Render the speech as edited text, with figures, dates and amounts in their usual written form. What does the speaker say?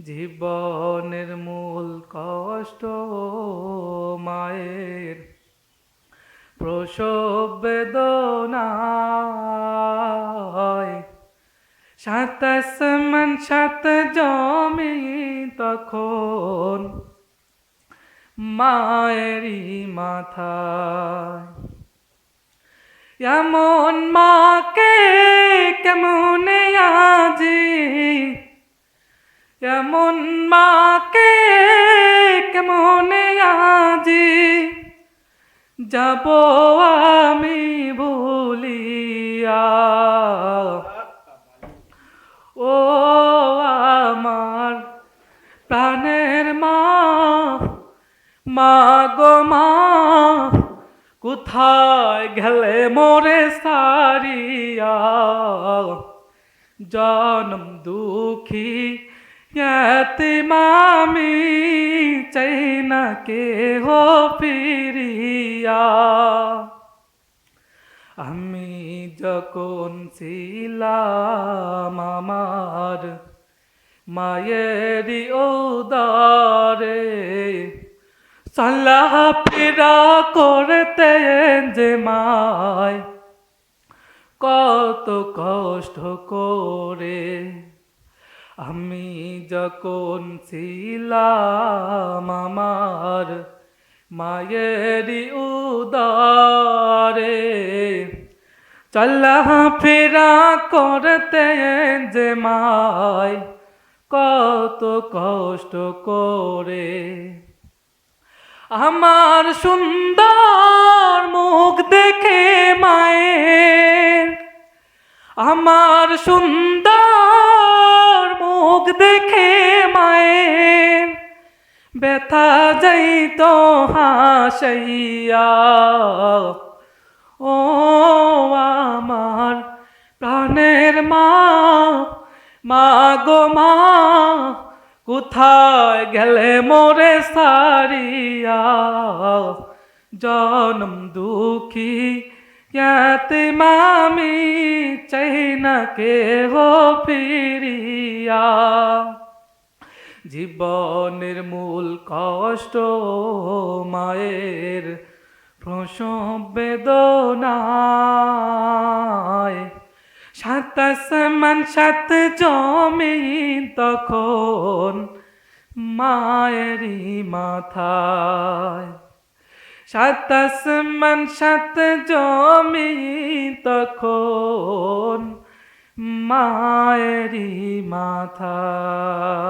জীবনের মূল কষ্ট মায়ের প্রসব বেদনায়। সাত আসমান সাত জমি তখন মায়েরই মাথায়। এমন মাকে কেমনে আজি, এমন মাকে কেমনে আজি যাব আমি ভুলিয়া। ও আমার প্রাণের মা, মা গো মা, কোথায় গেলে মোরে সারিয়া। জনম দুঃখী এতিম আমি, চাই না কেহ ফিরিয়া। আমি যখন ছিলাম আমার মায়েরই উদরে, চলাফেরা করতেন যে মায় কত কষ্ট করে। আমি যখন ছিলাম আমার মায়েরই উদরে, চলাফেরা করতেন যে মায় কত কষ্ট করে। আমার সুন্দর মুখ দেখে মায়ের, আমার সুন্দর মুখ দেখে মায়ের ব্যথা যাইত হাসাইয়া। ও আমার প্রাণের মা, মা গো মা, কোথায় গেলে মোরে সারিয়া। জনম দুঃখী এতিম আমি, চাই না কেহ ফিরিয়া। জীবনের মূল কষ্ট মায়ের প্রসব বেদনায়। সাত আসমান সাত জমিন তখন মায়েরই মাথায়। সাত আসমান সাত জমিন তখন মায়েরই মাথায়।